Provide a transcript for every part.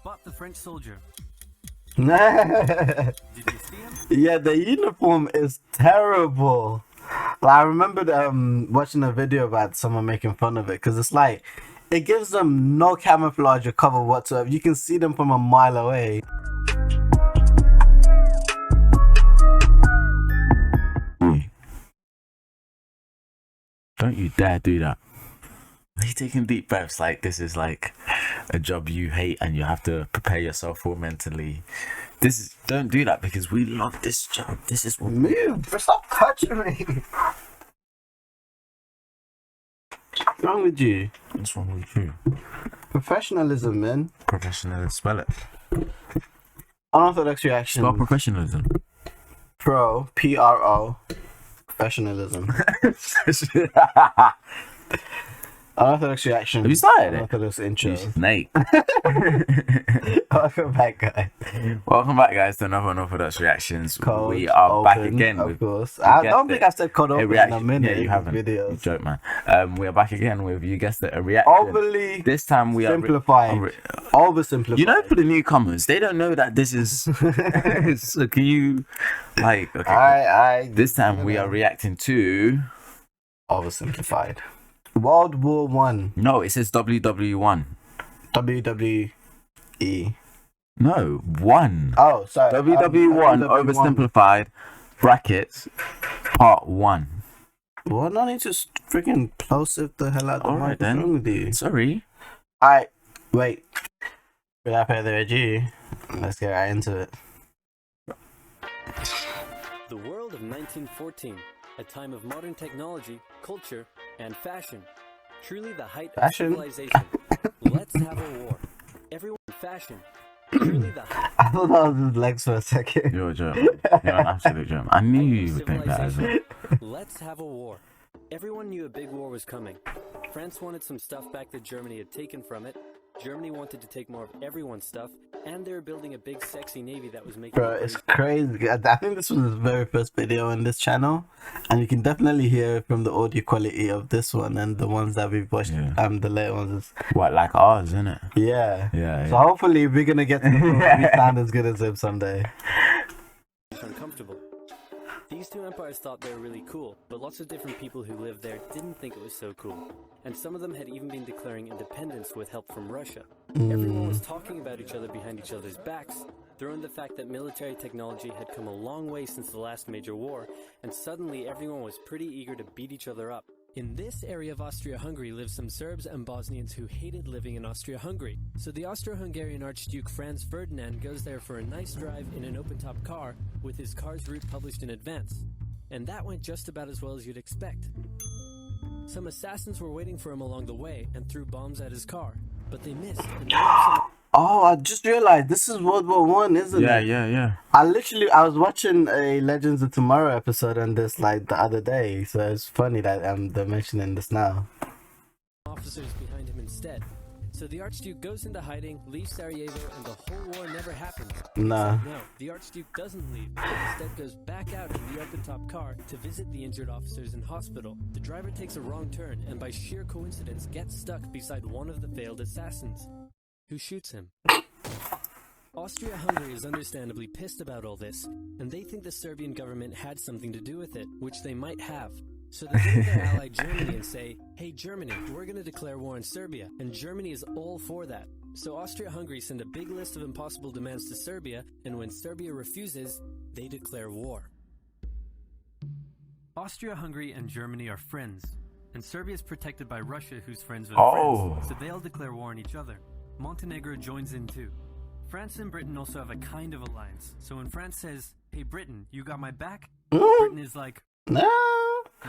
Spot the French soldier. Yeah, Did you see him? the uniform is terrible. Like, I remembered watching a video about someone making fun of it because it's like it gives them no camouflage or cover whatsoever. You can see them from a mile away. Don't you dare do that. Are you taking deep breaths like this is like a job you hate and you have to prepare yourself for mentally? Don't do that because we love this job. This is what Move, stop touching me. What's wrong with you? What's wrong with you? Professionalism, man. Professionalism. Spell it. Unorthodox reaction. Spell professionalism. Pro. Professionalism. Unorthodox reaction. Have you started it? Unorthodox intro. You snake. Welcome back, guys. Welcome back, guys, to another Unorthodox Reactions. Code we are open, back again. Of course. I don't think I said code open in a minute. Yeah, you haven't. Videos. You joke, man. We are back again with, you guessed it, a reaction. Overly this time we simplified. Oversimplified. You know, for the newcomers, they don't know that this is. So can you, like, okay? This time we are reacting to. Oversimplified. World War One. No, it says WW1. WWE. No, one. Oh, sorry. WW1 oversimplified brackets part 1. Well, no need to freaking plosive the hell out the mic. What's wrong with you? Sorry. Alright, wait. Without further ado, let's get right into it. The world of 1914, a time of modern technology, culture, and fashion. Truly the height of civilization. Let's have a war. Everyone in fashion. Truly the height. I thought that was his legs for a second. You're a joke. You're an absolute joke. I knew you would think that as well. Let's have a war. Everyone knew a big war was coming. France wanted some stuff back that Germany had taken from it. Germany wanted to take more of everyone's stuff, and they were building a big sexy navy that was making... Bro, it's crazy. I think this was his very first video on this channel, and you can definitely hear from the audio quality of this one and the ones that we've watched, the later ones. What, like ours, isn't it? Yeah. So hopefully we're gonna get to we sound as good as him someday. Uncomfortable. These two empires thought they were really cool, but lots of different people who lived there didn't think it was so cool. And some of them had even been declaring independence with help from Russia. Everyone was talking about each other behind each other's backs, throw in the fact that military technology had come a long way since the last major war, and suddenly everyone was pretty eager to beat each other up. In this area of Austria-Hungary lived some Serbs and Bosnians who hated living in Austria-Hungary. So the Austro-Hungarian Archduke Franz Ferdinand goes there for a nice drive in an open-top car with his car's route published in advance. And that went just about as well as you'd expect. Some assassins were waiting for him along the way and threw bombs at his car, but they missed and Oh, I just realized this is World War One, isn't it? Yeah. I was watching a Legends of Tomorrow episode on this like the other day, so it's funny that they're mentioning this now. Officers behind him instead. So the Archduke goes into hiding, leaves Sarajevo, and the whole war never happens. Nah. No, the Archduke doesn't leave, but instead goes back out in the open-top car to visit the injured officers in hospital. The driver takes a wrong turn and by sheer coincidence gets stuck beside one of the failed assassins, who shoots him. Austria-Hungary is understandably pissed about all this, and they think the Serbian government had something to do with it, which they might have. So they go to their ally Germany and say, hey Germany, we're going to declare war on Serbia, and Germany is all for that. So Austria-Hungary send a big list of impossible demands to Serbia, and when Serbia refuses, they declare war. Austria-Hungary and Germany are friends, and Serbia is protected by Russia, who's friends with France, so they all declare war on each other. Montenegro joins in too. France and Britain also have a kind of alliance, so when France says, hey Britain, you got my back, Britain is like, no.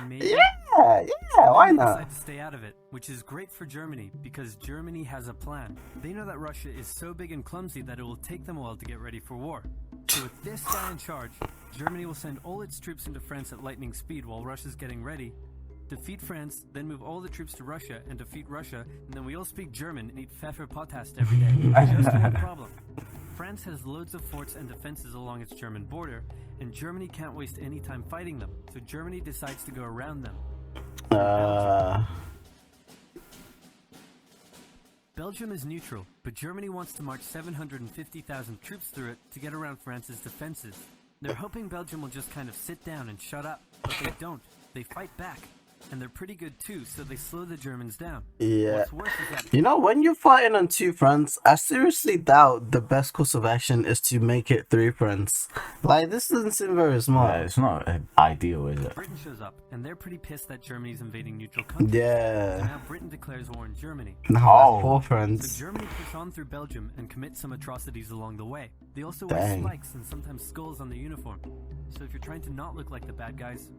Maybe. Yeah, why They not? decide to stay out of it, which is great for Germany because Germany has a plan. They know that Russia is so big and clumsy that it will take them a while to get ready for war. So with this guy in charge, Germany will send all its troops into France at lightning speed while Russia's getting ready, defeat France, then move all the troops to Russia and defeat Russia, and then we all speak German and eat Pfefferpottast every day. Just one problem. France has loads of forts and defenses along its German border, and Germany can't waste any time fighting them, so Germany decides to go around them. Belgium is neutral, but Germany wants to march 750,000 troops through it to get around France's defenses. They're hoping Belgium will just kind of sit down and shut up, but they don't. They fight back. And they're pretty good too, so they slow the Germans down. Yeah. What's worse is that You know, when you're fighting on two fronts, I seriously doubt the best course of action is to make it three fronts. Like, this doesn't seem very smart. It's not ideal, is it? Britain shows up, and they're pretty pissed that Germany's invading neutral countries. So Yeah. now Britain declares war on Germany. Now that's four So fronts. Germany push on through Belgium and commit some atrocities along the way. They also Dang. wear spikes and sometimes skulls on their uniform. So if you're trying to not look like the bad guys,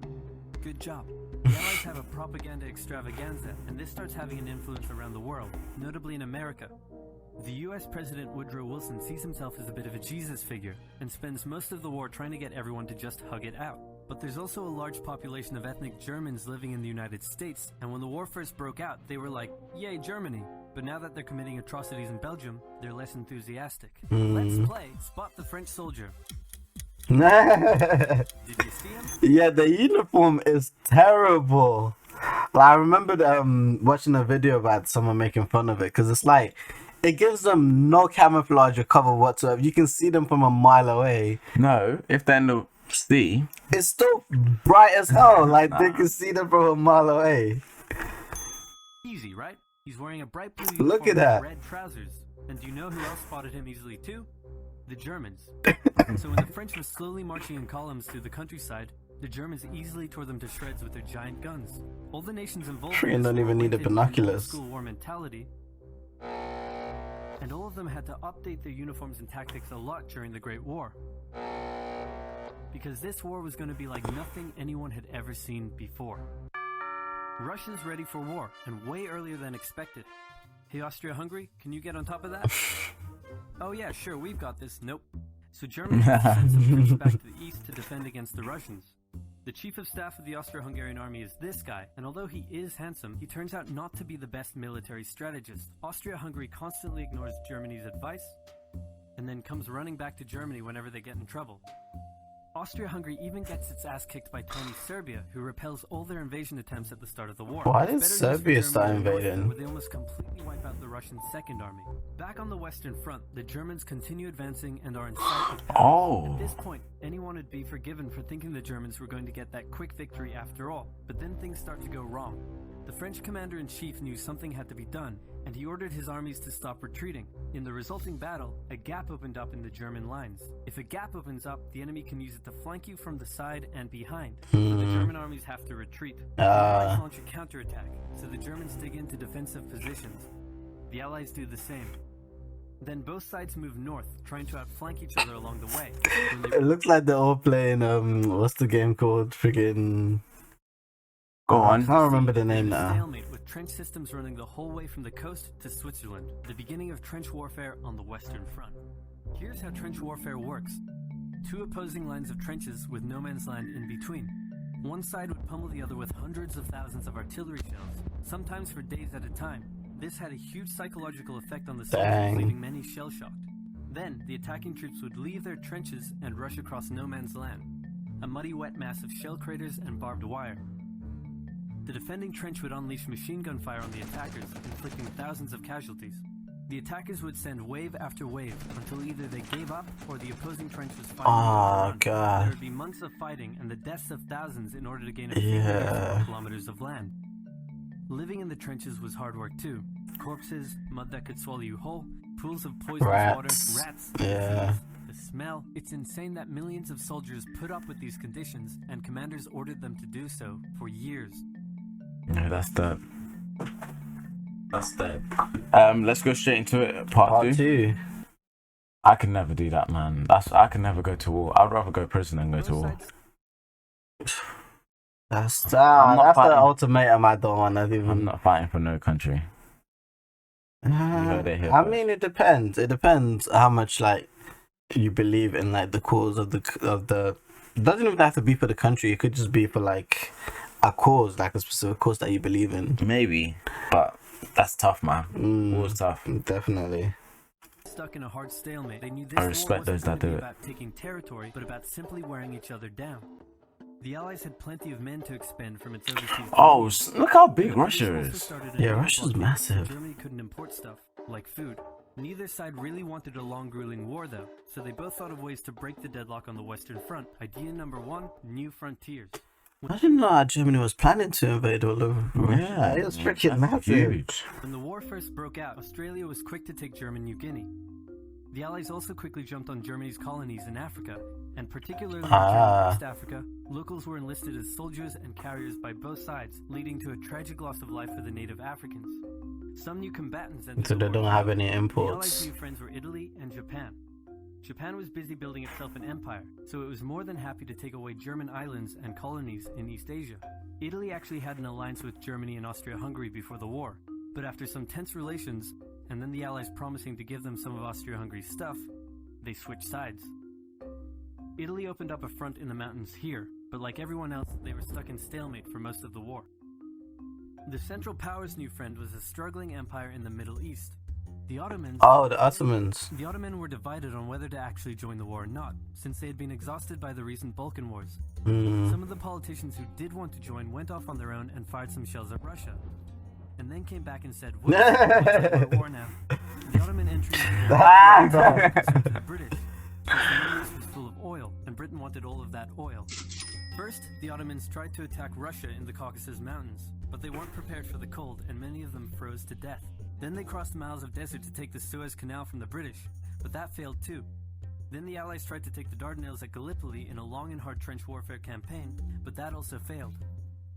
good job. The Allies have a propaganda extravaganza, and this starts having an influence around the world, notably in America. The US President Woodrow Wilson sees himself as a bit of a Jesus figure, and spends most of the war trying to get everyone to just hug it out. But there's also a large population of ethnic Germans living in the United States, and when the war first broke out, they were like, yay, Germany. But now that they're committing atrocities in Belgium, they're less enthusiastic. Let's play Spot the French Soldier. Did you see him? Yeah, the uniform is terrible. Like, I remembered watching a video about someone making fun of it, because it's like, it gives them no camouflage or cover whatsoever. You can see them from a mile away. No, if they're in the sea. It's still bright as hell. Like, they can see them from a mile away. Easy, right? He's wearing a bright blue Look uniform at that. with red trousers. And do you know who else spotted him easily too? The Germans. So when the French were slowly marching in columns through the countryside, the Germans easily tore them to shreds with their giant guns. All the nations involved Freaking in this don't war even need went the in with an binoculars. old-school war mentality, and all of them had to update their uniforms and tactics a lot during the Great War. Because this war was going to be like nothing anyone had ever seen before. Russia's ready for war, and way earlier than expected. Hey, Austria-Hungary, can you get on top of that? Oh yeah, sure, we've got this. Nope. So Germany sends some troops back to the east to defend against the Russians. The chief of staff of the Austro-Hungarian army is this guy, and although he is handsome, he turns out not to be the best military strategist. Austria-Hungary constantly ignores Germany's advice, and then comes running back to Germany whenever they get in trouble. Austria-Hungary even gets its ass kicked by tiny Serbia, who repels all their invasion attempts at the start of the war. Why It's did better news for Serbia Germany start in the north, invading? where they almost completely wipe out the Russian Second Army. Back on the Western Front, the Germans continue advancing and are in sight of Paris. Oh. At this point, anyone would be forgiven for thinking the Germans were going to get that quick victory after all, but then things start to go wrong. The French commander-in-chief knew something had to be done, and he ordered his armies to stop retreating. In the resulting battle, a gap opened up in the German lines. If a gap opens up, the enemy can use it to flank you from the side and behind. So the German armies have to retreat. The Allies launch a counterattack, so the Germans dig into defensive positions. The Allies do the same. Then both sides move north, trying to outflank each other along the way. When they It looks like they're all playing, what's the game called? Freaking... Go I on. can't remember the There's name a now. stalemate with trench systems running the whole way from the coast to Switzerland, the beginning of trench warfare on the Western Front. Here's how trench warfare works. Two opposing lines of trenches with no man's land in between. One side would pummel the other with hundreds of thousands of artillery shells, sometimes for days at a time. This had a huge psychological effect on the soldiers, Dang. leaving many shell-shocked. Then, the attacking troops would leave their trenches and rush across no man's land, a muddy wet mass of shell craters and barbed wire. The defending trench would unleash machine gun fire on the attackers, inflicting thousands of casualties. The attackers would send wave after wave until either they gave up or the opposing trench was fighting. Oh, God. There would be months of fighting and the deaths of thousands in order to gain a few Yeah. kilometers of land. Living in the trenches was hard work too. Corpses, mud that could swallow you whole, pools of poisonous water, Rats. rats, Yeah. disease, the smell. It's insane that millions of soldiers put up with these conditions, and commanders ordered them to do so for years. Yeah, that's that. That's that. Let's go straight into it. Part Part two. two. I can never do that, man. I can never go to war. I'd rather go to prison than go to Both war. sides That's not that's the fighting. ultimatum I don't want to I'm even. not fighting for no country. heard it here I first. mean, it depends. It depends how much like you believe in like the cause of the. It doesn't even have to be for the country. It could just be for like a cause, like a specific cause that you believe in. Maybe, but that's tough, man. War's tough. Definitely. stuck in a hard stalemate. They knew this I war respect wasn't those that going to do be it. about taking territory, but about simply wearing each other down. The Allies had plenty of men to expend from its overseas. Oh, look how But big the Russia British also is. started a Yeah, naval Russia's blockade, so massive. Germany couldn't import stuff. like food. Neither side really wanted a long grueling war though, so they both thought of ways to break the deadlock on the Western Front. Idea number 1, new frontiers. I didn't know how Germany was planning to invade all over Russia. Yeah, It was freaking that's massive. huge. When the war first broke out, Australia was quick to take German New Guinea. The Allies also quickly jumped on Germany's colonies in Africa, and particularly in West Africa, locals were enlisted as soldiers and carriers by both sides, leading to a tragic loss of life for the native Africans. Some new combatants entered So the they war. don't have any The Allies' imports. new friends were Italy and Japan. Japan was busy building itself an empire, so it was more than happy to take away German islands and colonies in East Asia. Italy actually had an alliance with Germany and Austria-Hungary before the war, but after some tense relations, and then the Allies promising to give them some of Austria-Hungary's stuff, they switched sides. Italy opened up a front in the mountains here, but like everyone else, they were stuck in stalemate for most of the war. The Central Powers' new friend was a struggling empire in the Middle East. The Ottomans... Oh, the Ottomans. The Ottoman were divided on whether to actually join the war or not, since they had been exhausted by the recent Balkan Wars. Some of the politicians who did want to join went off on their own and fired some shells at Russia. And then came back and said, "Whoops, we're at war now." The Ottoman entry into the British, since the Middle East was full of oil, and Britain wanted all of that oil. First, the Ottomans tried to attack Russia in the Caucasus Mountains, but they weren't prepared for the cold, and many of them froze to death. Then they crossed miles of desert to take the Suez Canal from the British, but that failed too. Then the Allies tried to take the Dardanelles at Gallipoli in a long and hard trench warfare campaign, but that also failed.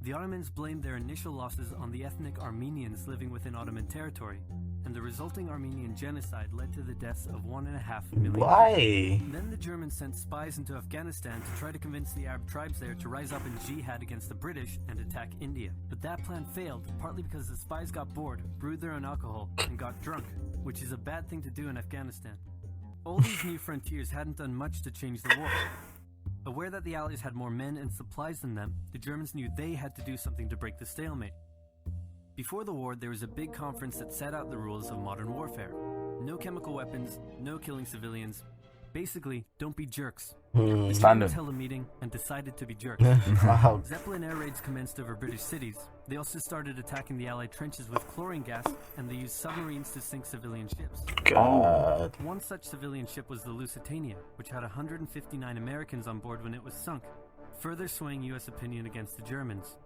The Ottomans blamed their initial losses on the ethnic Armenians living within Ottoman territory, and the resulting Armenian genocide led to the deaths of 1.5 million. Why? Then the Germans sent spies into Afghanistan to try to convince the Arab tribes there to rise up in jihad against the British and attack India. But that plan failed, partly because the spies got bored, brewed their own alcohol, and got drunk, which is a bad thing to do in Afghanistan. All these new frontiers hadn't done much to change the war. Aware that the Allies had more men and supplies than them, the Germans knew they had to do something to break the stalemate. Before the war, there was a big conference that set out the rules of modern warfare. No chemical weapons, no killing civilians. Basically, don't be jerks. The Germans held a meeting and decided to be jerks. Wow. Zeppelin air raids commenced over British cities. They also started attacking the Allied trenches with chlorine gas, and they used submarines to sink civilian ships. God. One such civilian ship was the Lusitania, which had 159 Americans on board when it was sunk, further swaying US opinion against the Germans.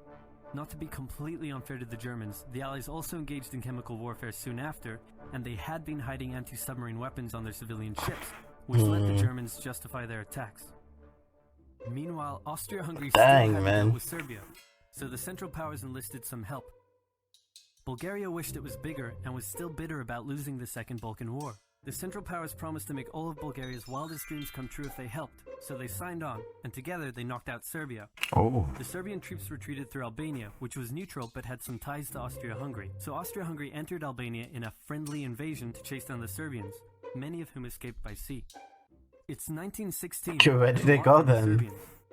Not to be completely unfair to the Germans, the Allies also engaged in chemical warfare soon after, and they had been hiding anti-submarine weapons on their civilian ships, which let the Germans justify their attacks. Meanwhile, Austria-Hungary still had to deal with Serbia, so the Central Powers enlisted some help. Bulgaria wished it was bigger and was still bitter about losing the Second Balkan War. The Central Powers promised to make all of Bulgaria's wildest dreams come true if they helped, so they signed on, and together they knocked out Serbia. The Serbian troops retreated through Albania, which was neutral but had some ties to Austria-Hungary. So Austria-Hungary entered Albania in a friendly invasion to chase down the Serbians, many of whom escaped by sea. It's 1916. Okay, where did they go then? Serbians,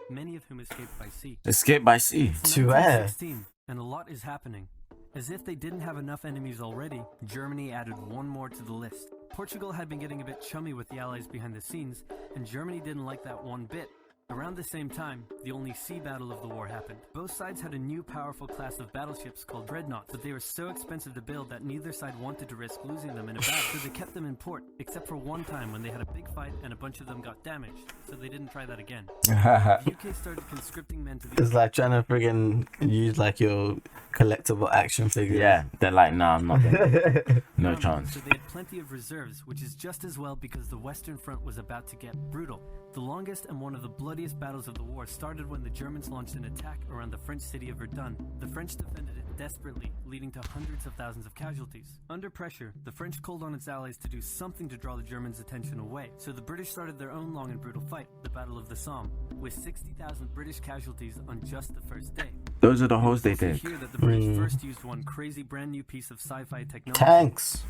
many of whom escaped by sea. Escape by sea. It's To where? 1916, and a lot is happening. As if they didn't have enough enemies already, Germany added one more to the list. Portugal had been getting a bit chummy with the Allies behind the scenes, and Germany didn't like that one bit. Around the same time, the only sea battle of the war happened. Both sides had a new powerful class of battleships called dreadnoughts, but they were so expensive to build that neither side wanted to risk losing them in a battle, so they kept them in port, except for one time when they had a big fight and a bunch of them got damaged, so they didn't try that again. The UK started conscripting men to the... It's like trying to friggin' use like your collectible action figures. Yeah, they're like, nah, I'm not there. No chance. So they had plenty of reserves, which is just as well because the Western Front was about to get brutal. The longest and one of the bloodiest battles of the war started when the Germans launched an attack around the French city of Verdun. The French defended it desperately, leading to hundreds of thousands of casualties. Under pressure, the French called on its allies to do something to draw the Germans' attention away, so the British started their own long and brutal fight, the Battle of the Somme, with 60,000 British casualties on just the first day. Those are the holes they Also take. hear that the British first used one crazy brand new piece of sci-fi technology. Tanks.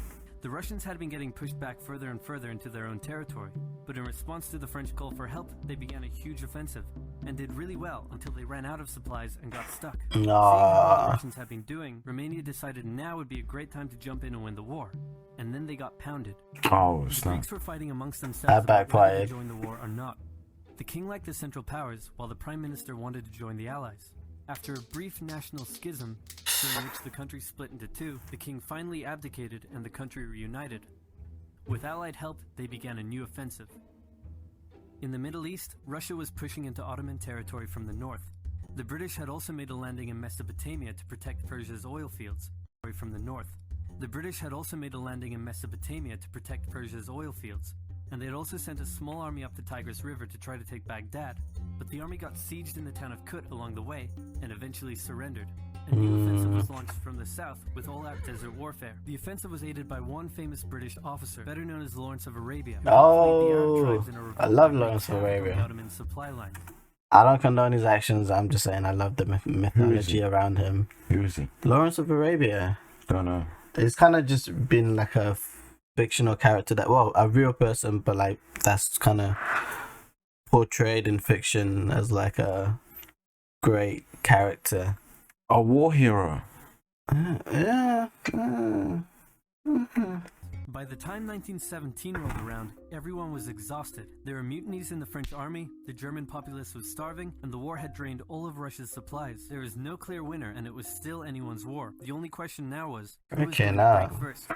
The Russians had been getting pushed back further and further into their own territory, but in response to the French call for help, they began a huge offensive, and did really well until they ran out of supplies and got stuck. Seeing how well the Russians had been doing, Romania decided now would be a great time to jump in and win the war, and then they got pounded. Oh, The snap. Greeks were fighting amongst That themselves about whether to backfired. join the war or not. The king liked the Central Powers, while the Prime Minister wanted to join the Allies. After a brief national schism, during which the country split into two, the king finally abdicated and the country reunited. With Allied help, they began a new offensive. In the Middle East, Russia was pushing into Ottoman territory from the north. The British had also made a landing in Mesopotamia to protect Persia's oil fields. From the north. The British had also made a landing in Mesopotamia to protect Persia's oil fields, and they had also sent a small army up the Tigris River to try to take Baghdad, but the army got sieged in the town of Kut along the way, and eventually surrendered. A new offensive was launched from the south with all-out desert warfare. The offensive was aided by one famous British officer, better known as Lawrence of Arabia. Oh, I love Lawrence of Arabia. Ottoman supply line. I don't condone his actions. I'm just saying I love the mythology around him. Who is he? Lawrence of Arabia. Don't know. It's kind of just been like a fictional character that, well, a real person, but like that's kind of portrayed in fiction as like a great character. A war hero. Yeah. By the time 1917 rolled around, everyone was exhausted. There were mutinies in the French army, the German populace was starving, and the war had drained all of Russia's supplies. There was no clear winner, and it was still anyone's war. The only question now was, who was going to break first?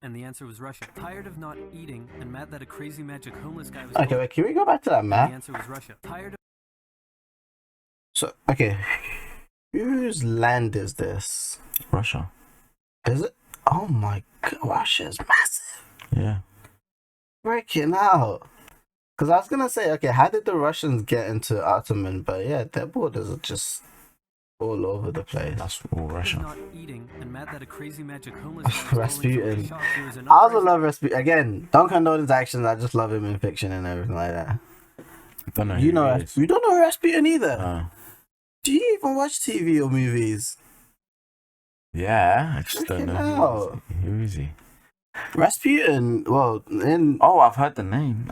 And the answer was Russia. Tired of not eating, and mad that a crazy magic homeless guy was... Okay, wait, can we go back to that map? The answer was Russia. Tired of... So, okay. Whose land is this? Russia. Is it? Oh my god, Russia is massive. Yeah. Breaking out. Because I was going to say, okay, how did the Russians get into Ottoman? But yeah, their borders are just all over the place. That's all Russia. Not eating and mad that a crazy magic homeless Rasputin. I also love Rasputin. Again, don't condone his actions. I just love him in fiction and everything like that. I don't know. You know, you don't know Rasputin either. Do you even watch TV or movies? Yeah, I just don't know. Who is he? Rasputin, well, I've heard the name.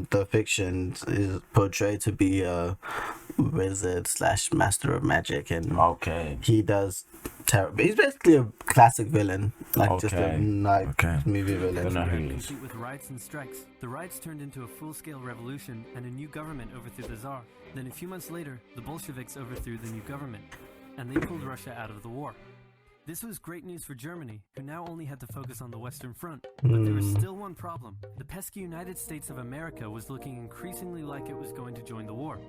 The fiction is portrayed to be a wizard / master of magic, and he does terrible. He's basically a classic villain, just a movie villain. I don't know who he is. With riots and strikes, the riots turned into a full-scale revolution, and a new government overthrew the Tsar. Then a few months later, the Bolsheviks overthrew the new government, and they pulled Russia out of the war. This was great news for Germany, who now only had to focus on the Western Front. But there was still one problem. The pesky United States of America was looking increasingly like it was going to join the war.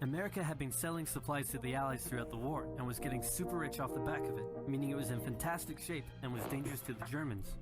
America had been selling supplies to the Allies throughout the war and was getting super rich off the back of it, meaning it was in fantastic shape and was dangerous to the Germans.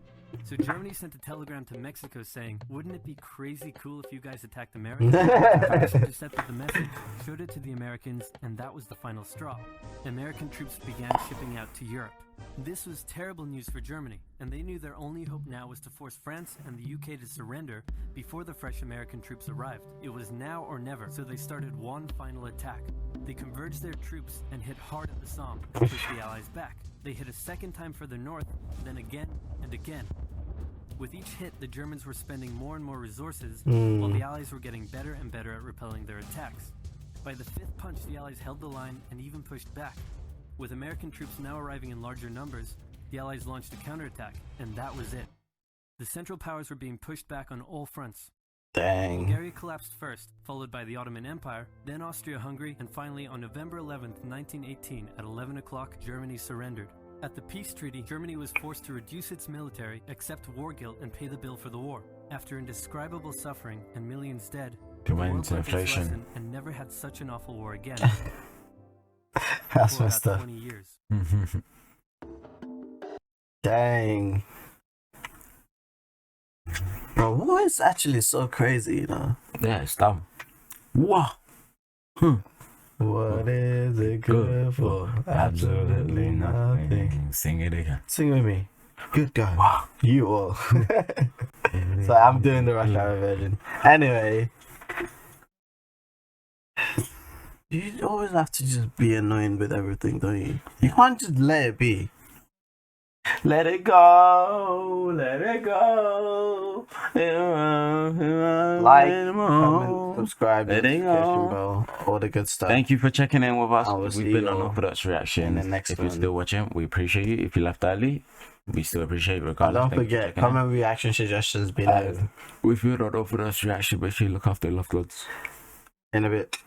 So Germany sent a telegram to Mexico saying, wouldn't it be crazy cool if you guys attacked America? The British intercepted the message, showed it to the Americans, and that was the final straw. American troops began shipping out to Europe. This was terrible news for Germany, and they knew their only hope now was to force France and the UK to surrender before the fresh American troops arrived. It was now or never, so they started one final attack. They converged their troops and hit hard at the Somme to push the Allies back. They hit a second time further north, then again and again. With each hit, the Germans were spending more and more resources, while the Allies were getting better and better at repelling their attacks. By the fifth punch, the Allies held the line and even pushed back. With American troops now arriving in larger numbers, the Allies launched a counterattack, and that was it. The Central Powers were being pushed back on all fronts. Dang. Bulgaria collapsed first, followed by the Ottoman Empire, then Austria-Hungary, and finally on November 11th, 1918, at 11 o'clock, Germany surrendered. At the peace treaty, Germany was forced to reduce its military, accept war guilt, and pay the bill for the war. After indescribable suffering and millions dead, the world learned its lesson and never had such an awful war again. That's messed up. 20 years. Dang. Bro, war is actually so crazy, you know? Yeah, it's dumb. Wow. What is it good for? Absolutely nothing. Sing it again. Sing with me. Good God. Wow. You all. So I'm doing the rush hour version. Anyway. You always have to just be annoying with everything, don't you? You can't just let it be. Let it go, let it go. Like, comment, subscribe, notification bell, all the good stuff. Thank you for checking in with us. We've been on Unorthodox Reaction. If you're still watching, we appreciate you. If you left early, we still appreciate it regardless. Don't forget, comment, reaction, suggestions below. If you're not Unorthodox Reaction, make sure you look after your loved ones. In a bit.